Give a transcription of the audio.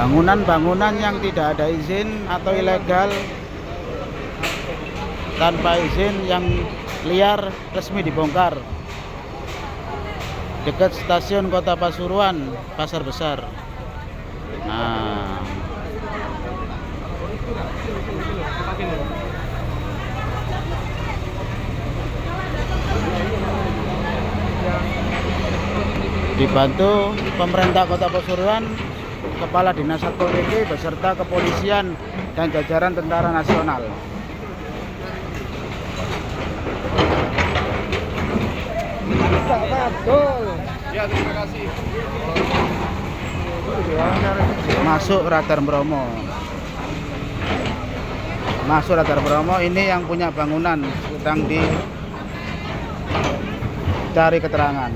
Bangunan-bangunan yang tidak ada izin atau ilegal, tanpa izin, yang liar resmi dibongkar. Dekat stasiun Kota Pasuruan, Pasar Besar. Nah, dibantu pemerintah Kota Pasuruan, Kepala Dinas Satpol PP beserta kepolisian dan jajaran Tentara Nasional. Ya, terima kasih. Masuk Radar Bromo. Masuk Radar Bromo, ini yang punya bangunan sedang dicari keterangan.